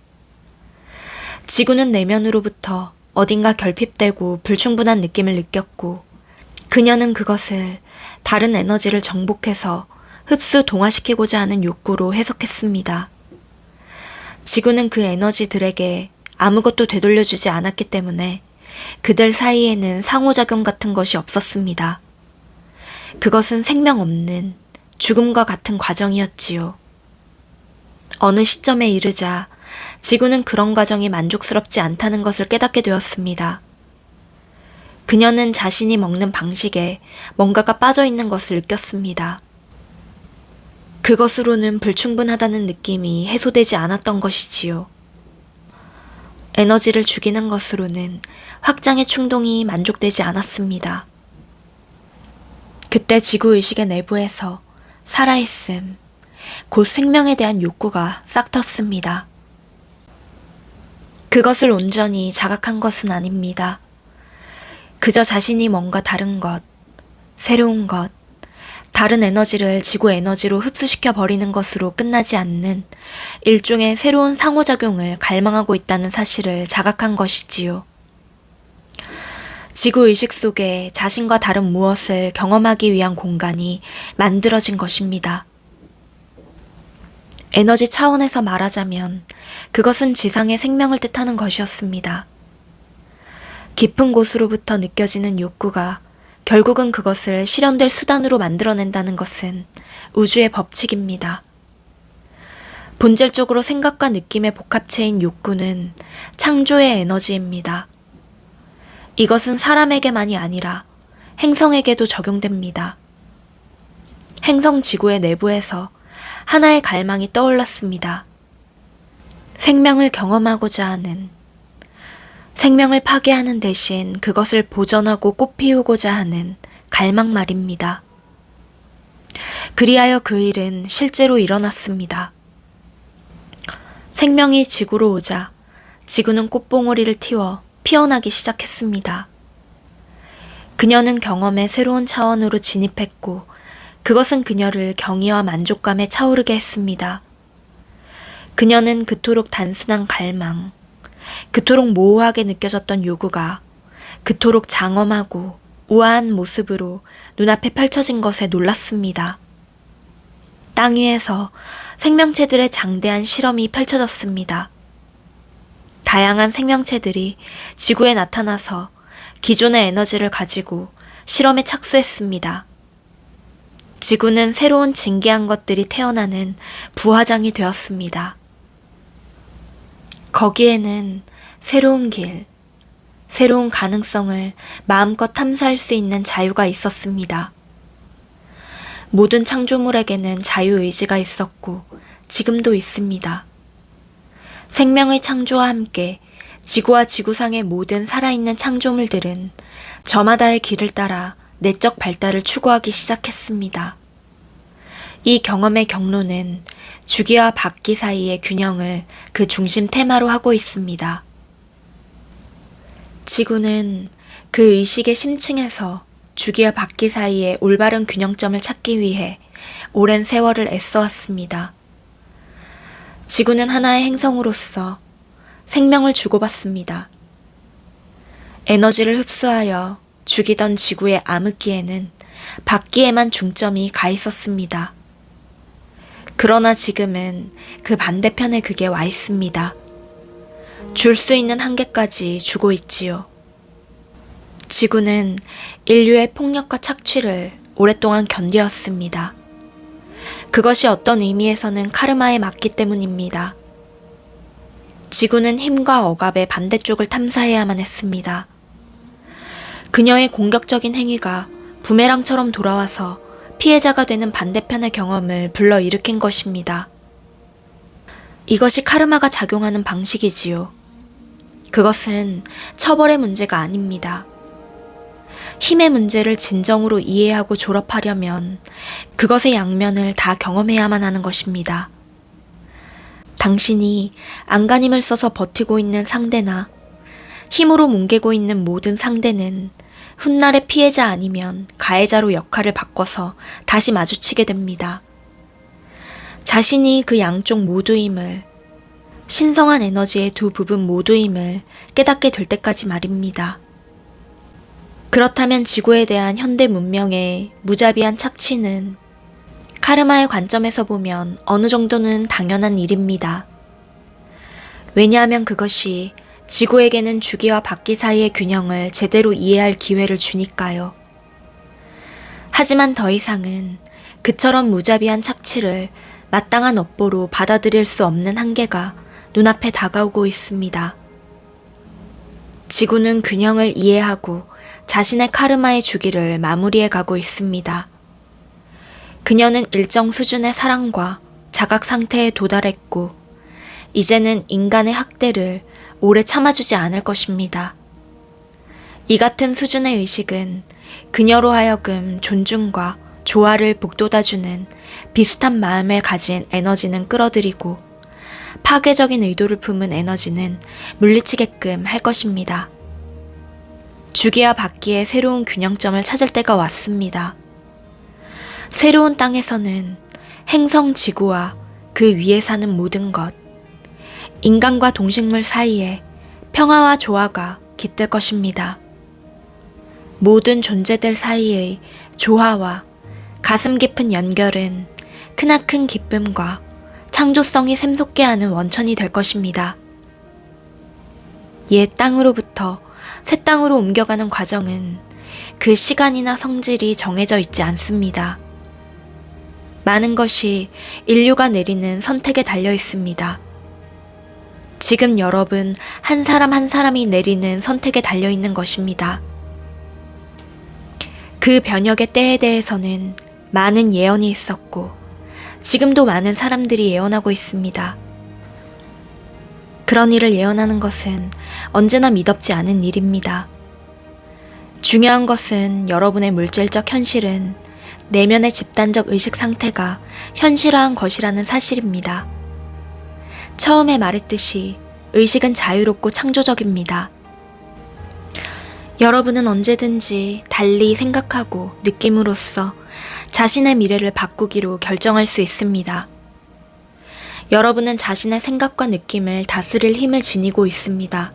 지구는 내면으로부터 어딘가 결핍되고 불충분한 느낌을 느꼈고 그녀는 그것을 다른 에너지를 정복해서 흡수 동화시키고자 하는 욕구로 해석했습니다. 지구는 그 에너지들에게 아무것도 되돌려주지 않았기 때문에 그들 사이에는 상호작용 같은 것이 없었습니다. 그것은 생명 없는 죽음과 같은 과정이었지요. 어느 시점에 이르자 지구는 그런 과정이 만족스럽지 않다는 것을 깨닫게 되었습니다. 그녀는 자신이 먹는 방식에 뭔가가 빠져있는 것을 느꼈습니다. 그것으로는 불충분하다는 느낌이 해소되지 않았던 것이지요. 에너지를 죽이는 것으로는 확장의 충동이 만족되지 않았습니다. 그때 지구의식의 내부에서 살아있음, 곧 생명에 대한 욕구가 싹 텄습니다. 그것을 온전히 자각한 것은 아닙니다. 그저 자신이 뭔가 다른 것, 새로운 것, 다른 에너지를 지구 에너지로 흡수시켜 버리는 것으로 끝나지 않는 일종의 새로운 상호작용을 갈망하고 있다는 사실을 자각한 것이지요. 지구의식 속에 자신과 다른 무엇을 경험하기 위한 공간이 만들어진 것입니다. 에너지 차원에서 말하자면 그것은 지상의 생명을 뜻하는 것이었습니다. 깊은 곳으로부터 느껴지는 욕구가 결국은 그것을 실현될 수단으로 만들어낸다는 것은 우주의 법칙입니다. 본질적으로 생각과 느낌의 복합체인 욕구는 창조의 에너지입니다. 이것은 사람에게만이 아니라 행성에게도 적용됩니다. 행성 지구의 내부에서 하나의 갈망이 떠올랐습니다. 생명을 경험하고자 하는, 생명을 파괴하는 대신 그것을 보존하고 꽃피우고자 하는 갈망 말입니다. 그리하여 그 일은 실제로 일어났습니다. 생명이 지구로 오자 지구는 꽃봉오리를 틔워 피어나기 시작했습니다. 그녀는 경험의 새로운 차원으로 진입했고 그것은 그녀를 경이와 만족감에 차오르게 했습니다. 그녀는 그토록 단순한 갈망, 그토록 모호하게 느껴졌던 요구가 그토록 장엄하고 우아한 모습으로 눈앞에 펼쳐진 것에 놀랐습니다. 땅 위에서 생명체들의 장대한 실험이 펼쳐졌습니다. 다양한 생명체들이 지구에 나타나서 기존의 에너지를 가지고 실험에 착수했습니다. 지구는 새로운 진기한 것들이 태어나는 부화장이 되었습니다. 거기에는 새로운 길, 새로운 가능성을 마음껏 탐사할 수 있는 자유가 있었습니다. 모든 창조물에게는 자유의지가 있었고 지금도 있습니다. 생명의 창조와 함께 지구와 지구상의 모든 살아있는 창조물들은 저마다의 길을 따라 내적 발달을 추구하기 시작했습니다. 이 경험의 경로는 주기와 받기 사이의 균형을 그 중심 테마로 하고 있습니다. 지구는 그 의식의 심층에서 주기와 받기 사이의 올바른 균형점을 찾기 위해 오랜 세월을 애써왔습니다. 지구는 하나의 행성으로서 생명을 주고받습니다. 에너지를 흡수하여 죽이던 지구의 암흑기에는 받기에만 중점이 가 있었습니다. 그러나 지금은 그 반대편의 극에 와 있습니다. 줄 수 있는 한계까지 주고 있지요. 지구는 인류의 폭력과 착취를 오랫동안 견디었습니다. 그것이 어떤 의미에서는 카르마에 맞기 때문입니다. 지구는 힘과 억압의 반대쪽을 탐사해야만 했습니다. 그녀의 공격적인 행위가 부메랑처럼 돌아와서 피해자가 되는 반대편의 경험을 불러일으킨 것입니다. 이것이 카르마가 작용하는 방식이지요. 그것은 처벌의 문제가 아닙니다. 힘의 문제를 진정으로 이해하고 졸업하려면 그것의 양면을 다 경험해야만 하는 것입니다. 당신이 안간힘을 써서 버티고 있는 상대나 힘으로 뭉개고 있는 모든 상대는 훗날의 피해자 아니면 가해자로 역할을 바꿔서 다시 마주치게 됩니다. 자신이 그 양쪽 모두임을, 신성한 에너지의 두 부분 모두임을 깨닫게 될 때까지 말입니다. 그렇다면 지구에 대한 현대 문명의 무자비한 착취는 카르마의 관점에서 보면 어느 정도는 당연한 일입니다. 왜냐하면 그것이 지구에게는 주기와 받기 사이의 균형을 제대로 이해할 기회를 주니까요. 하지만 더 이상은 그처럼 무자비한 착취를 마땅한 업보로 받아들일 수 없는 한계가 눈앞에 다가오고 있습니다. 지구는 균형을 이해하고 자신의 카르마의 주기를 마무리해 가고 있습니다. 그녀는 일정 수준의 사랑과 자각 상태에 도달했고, 이제는 인간의 학대를 오래 참아주지 않을 것입니다. 이 같은 수준의 의식은 그녀로 하여금 존중과 조화를 북돋아주는 비슷한 마음을 가진 에너지는 끌어들이고 파괴적인 의도를 품은 에너지는 물리치게끔 할 것입니다. 주기와 받기의 새로운 균형점을 찾을 때가 왔습니다. 새로운 땅에서는 행성 지구와 그 위에 사는 모든 것, 인간과 동식물 사이에 평화와 조화가 깃들 것입니다. 모든 존재들 사이의 조화와 가슴 깊은 연결은 크나큰 기쁨과 창조성이 샘솟게 하는 원천이 될 것입니다. 옛 땅으로부터 새 땅으로 옮겨가는 과정은 그 시간이나 성질이 정해져 있지 않습니다. 많은 것이 인류가 내리는 선택에 달려 있습니다. 지금 여러분 한 사람 한 사람이 내리는 선택에 달려 있는 것입니다. 그 변혁의 때에 대해서는 많은 예언이 있었고 지금도 많은 사람들이 예언하고 있습니다. 그런 일을 예언하는 것은 언제나 미덥지 않은 일입니다. 중요한 것은 여러분의 물질적 현실은 내면의 집단적 의식 상태가 현실화한 것이라는 사실입니다. 처음에 말했듯이 의식은 자유롭고 창조적입니다. 여러분은 언제든지 달리 생각하고 느낌으로써 자신의 미래를 바꾸기로 결정할 수 있습니다. 여러분은 자신의 생각과 느낌을 다스릴 힘을 지니고 있습니다.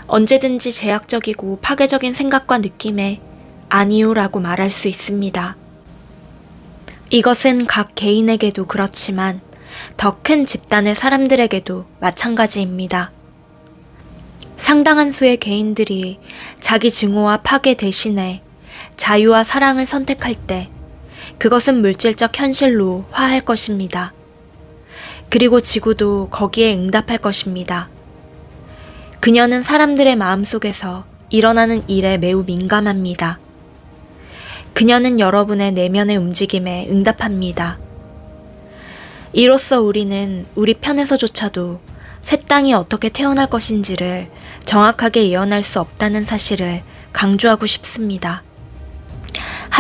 언제든지 제약적이고 파괴적인 생각과 느낌에 아니요라고 말할 수 있습니다. 이것은 각 개인에게도 그렇지만 더 큰 집단의 사람들에게도 마찬가지입니다. 상당한 수의 개인들이 자기 증오와 파괴 대신에 자유와 사랑을 선택할 때 그것은 물질적 현실로 화할 것입니다. 그리고 지구도 거기에 응답할 것입니다. 그녀는 사람들의 마음속에서 일어나는 일에 매우 민감합니다. 그녀는 여러분의 내면의 움직임에 응답합니다. 이로써 우리는 우리 편에서조차도 새 땅이 어떻게 태어날 것인지를 정확하게 예언할 수 없다는 사실을 강조하고 싶습니다.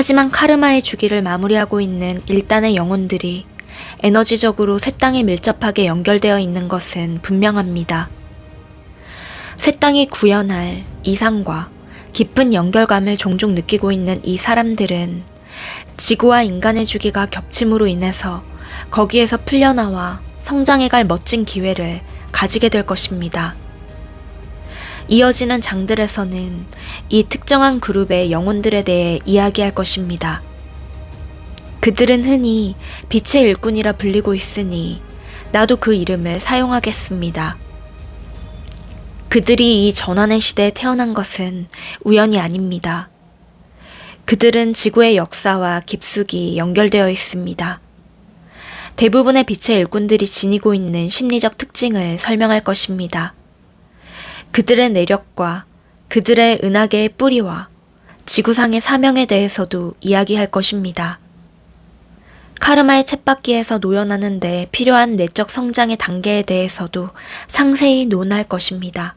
하지만 카르마의 주기를 마무리하고 있는 일단의 영혼들이 에너지적으로 새 땅에 밀접하게 연결되어 있는 것은 분명합니다. 새 땅이 구현할 이상과 깊은 연결감을 종종 느끼고 있는 이 사람들은 지구와 인간의 주기가 겹침으로 인해서 거기에서 풀려나와 성장해갈 멋진 기회를 가지게 될 것입니다. 이어지는 장들에서는 이 특정한 그룹의 영혼들에 대해 이야기할 것입니다. 그들은 흔히 빛의 일꾼이라 불리고 있으니 나도 그 이름을 사용하겠습니다. 그들이 이 전환의 시대에 태어난 것은 우연이 아닙니다. 그들은 지구의 역사와 깊숙이 연결되어 있습니다. 대부분의 빛의 일꾼들이 지니고 있는 심리적 특징을 설명할 것입니다. 그들의 내력과 그들의 은하계의 뿌리와 지구상의 사명에 대해서도 이야기할 것입니다. 카르마의 쳇바퀴에서 노연하는 데 필요한 내적 성장의 단계에 대해서도 상세히 논할 것입니다.